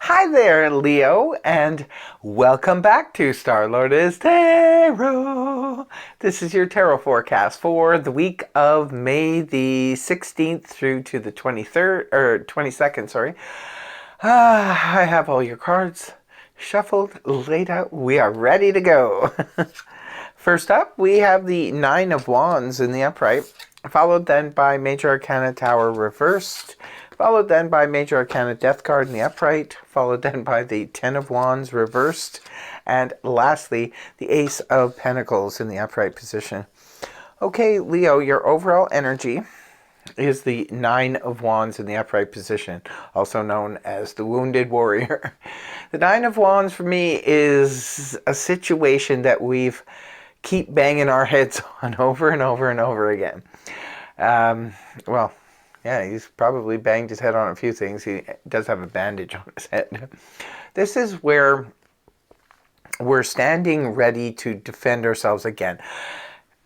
Hi there, Leo, and welcome back to Star-Lord Tarot. This is your tarot forecast for the week of May the 16th through to the 23rd, or 22nd, sorry. I have all your cards shuffled, laid out. We are ready to go. First up, we have the Nine of Wands in the upright, followed then by Major Arcana Tower reversed, followed then by Major Arcana Death card in the upright, followed then by the Ten of Wands reversed, and lastly, the Ace of Pentacles in the upright position. Okay, Leo, your overall energy is the Nine of Wands in the upright position, also known as the Wounded Warrior. The Nine of Wands for me is a situation that we've keep banging our heads on over and over and over again. Well, yeah, he's probably banged his head on a few things. He does have a bandage on his head. This is where we're standing ready to defend ourselves again.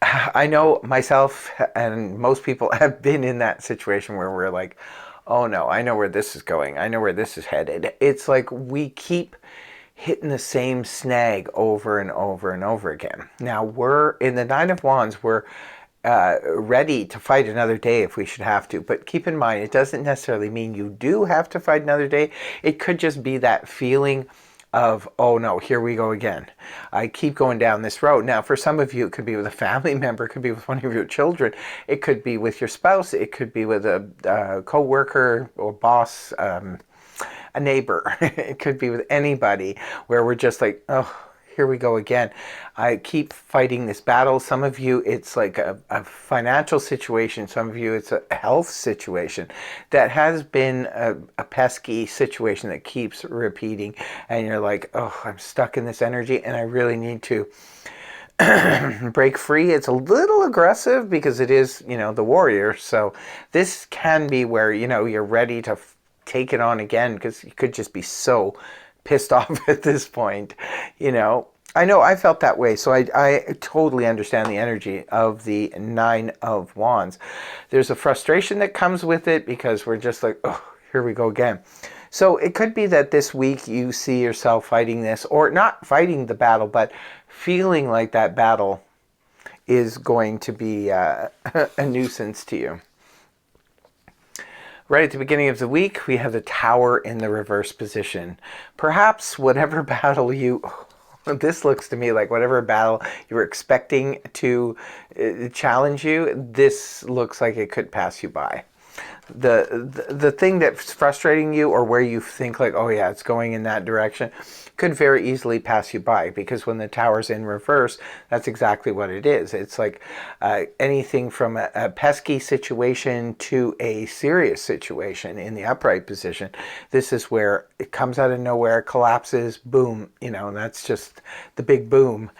I know myself and most people have been in that situation where we're like, oh no, I know where this is going. I know where this is headed. It's like we keep hitting the same snag over and over and over again. Now we're in the Nine of Wands. We're ready to fight another day if we should have to. But keep in mind, it doesn't necessarily mean you do have to fight another day. It could just be that feeling of, oh no, here we go again. I keep going down this road. Now, for some of you, it could be with a family member, it could be with one of your children, it could be with your spouse, it could be with a co-worker or boss, a neighbor. It could be with anybody where we're just like, oh, here we go again. I keep fighting this battle. Some of you, it's like a financial situation. Some of you, it's a health situation that has been a pesky situation that keeps repeating. And you're like, oh, I'm stuck in this energy and I really need to break free. It's a little aggressive because it is, the warrior. So this can be where, you're ready to take it on again because you could just be so pissed off at this point. I know I felt that way, so I totally understand the energy of the Nine of Wands. There's a frustration that comes with it because we're just like, oh, here we go again. So it could be that this week you see yourself fighting this, or not fighting the battle, but feeling like that battle is going to be a nuisance to you. Right at the beginning of the week, we have the Tower in the reverse position. Perhaps whatever battle this looks to me like whatever battle you were expecting to challenge you, this looks like it could pass you by. The thing that's frustrating you, or where you think like, oh yeah, it's going in that direction, could very easily pass you by, because when the Tower's in reverse, that's exactly what it is. It's like anything from a pesky situation to a serious situation in the upright position. This is where it comes out of nowhere, collapses, boom, that's just the big boom.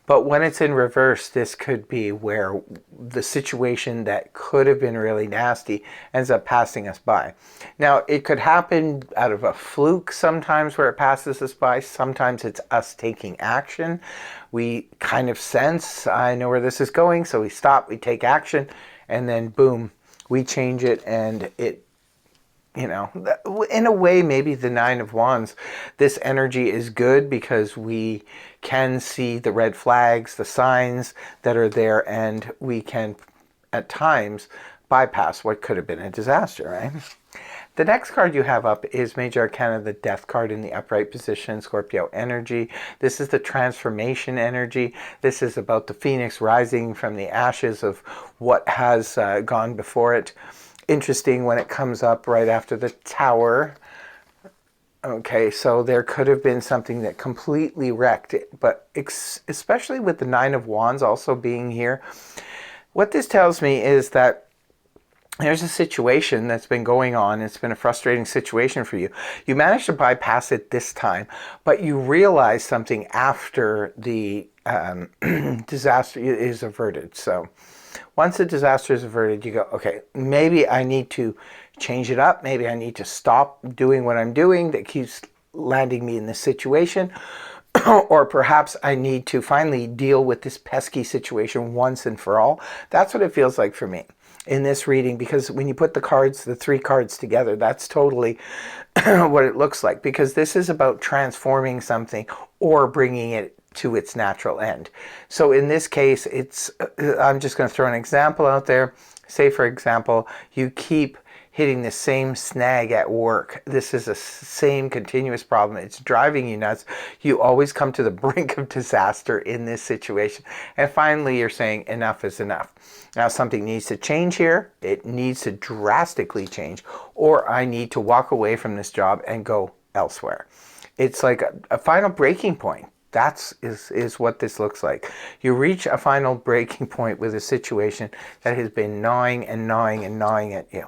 But when it's in reverse, this could be where the situation that could have been really nasty ends up passing us by. Now, it could happen out of a fluke sometimes where it passes us by. Sometimes it's us taking action. We kind of sense, I know where this is going, so we stop, we take action, and then boom, we change it, and it, in a way, maybe the Nine of Wands, this energy is good because we can see the red flags, the signs that are there, and we can, at times, bypass what could have been a disaster, right? The next card you have up is Major Arcana, the Death card in the upright position, Scorpio energy. This is the transformation energy. This is about the phoenix rising from the ashes of what has gone before it. Interesting when it comes up right after the Tower. Okay, so there could have been something that completely wrecked it, but especially with the Nine of Wands also being here, what this tells me is that there's a situation that's been going on. It's been a frustrating situation for you. You managed to bypass it this time, but you realize something after the disaster is averted. So once the disaster is averted, you go, okay, maybe I need to change it up. Maybe I need to stop doing what I'm doing that keeps landing me in this situation. Or perhaps I need to finally deal with this pesky situation once and for all. That's what it feels like for me. in this reading, because when you put the cards, the three cards together, that's totally what it looks like, because this is about transforming something or bringing it to its natural end. So in this case, it's I'm just going to throw an example out there. Say, for example, you keep hitting the same snag at work. This is a same continuous problem. It's driving you nuts. You always come to the brink of disaster in this situation. And finally, you're saying enough is enough. Now, something needs to change here. It needs to drastically change, or I need to walk away from this job and go elsewhere. It's like a final breaking point. That's is what this looks like. You reach a final breaking point with a situation that has been gnawing and gnawing and gnawing at you.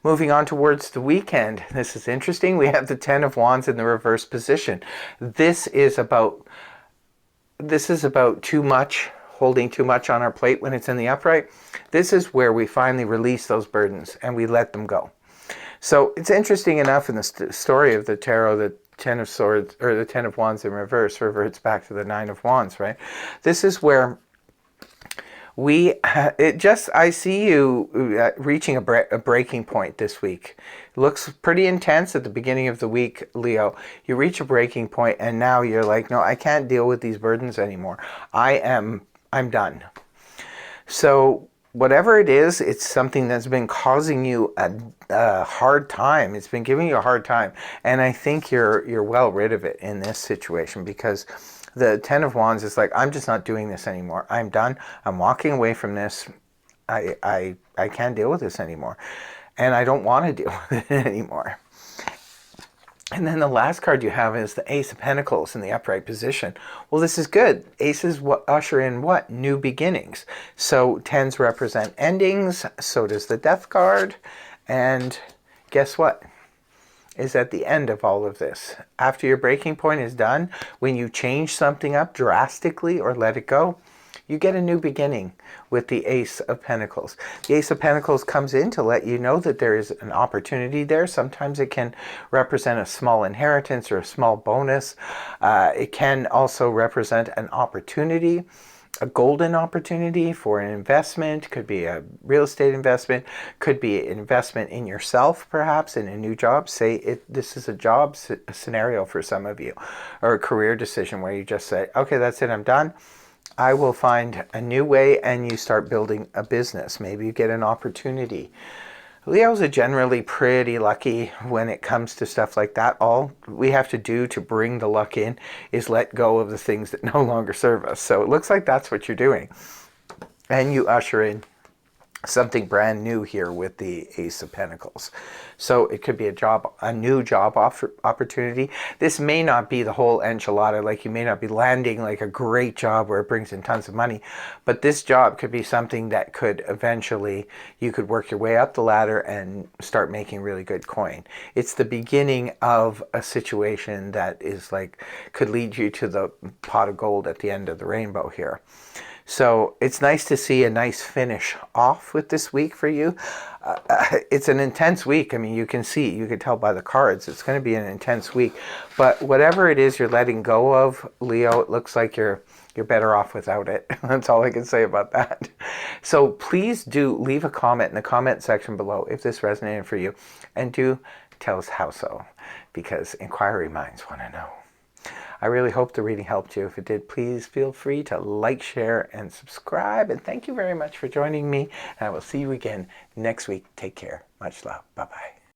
Moving on towards the weekend, this is interesting. We have the Ten of Wands in the reverse position. This is about too much, holding too much on our plate when it's in the upright. This is where we finally release those burdens and we let them go. So it's interesting enough in the story of the tarot that Ten of Swords, or the Ten of Wands in reverse, reverts back to the Nine of Wands, right? This is where I see you reaching a breaking point this week. It looks pretty intense at the beginning of the week, Leo. You reach a breaking point and now you're like, no, I can't deal with these burdens anymore. I'm done. So whatever it is, it's something that's been causing you a hard time. It's been giving you a hard time. And I think you're well rid of it in this situation, because the Ten of Wands is like, I'm just not doing this anymore. I'm done. I'm walking away from this. I can't deal with this anymore. And I don't want to deal with it anymore. And then the last card you have is the Ace of Pentacles in the upright position. Well, this is good. Aces usher in what? New beginnings. So tens represent endings. So does the Death card. And guess what? Is at the end of all of this. After your breaking point is done, when you change something up drastically or let it go, you get a new beginning with the Ace of Pentacles. The Ace of Pentacles comes in to let you know that there is an opportunity there. Sometimes it can represent a small inheritance or a small bonus. It can also represent an opportunity, a golden opportunity for an investment. Could be a real estate investment, could be an investment in yourself, perhaps in a new job. Say this is a job scenario for some of you, or a career decision where you just say, okay, that's it, I'm done. I will find a new way, and you start building a business. Maybe you get an opportunity. Leos are generally pretty lucky when it comes to stuff like that. All we have to do to bring the luck in is let go of the things that no longer serve us. So it looks like that's what you're doing. And you usher in something brand new here with the Ace of Pentacles. So it could be a new job opportunity. This may not be the whole enchilada, like you may not be landing like a great job where it brings in tons of money, but this job could be something that could eventually, you could work your way up the ladder and start making really good coin. It's the beginning of a situation that is like, could lead you to the pot of gold at the end of the rainbow here. So it's nice to see a nice finish off with this week for you. It's an intense week. I mean, you can tell by the cards, it's going to be an intense week. But whatever it is you're letting go of, Leo, it looks like you're better off without it. That's all I can say about that. So please do leave a comment in the comment section below if this resonated for you. And do tell us how so, because inquiry minds want to know. I really hope the reading helped you. If it did, please feel free to like, share, and subscribe. And thank you very much for joining me. And I will see you again next week. Take care. Much love. Bye-bye.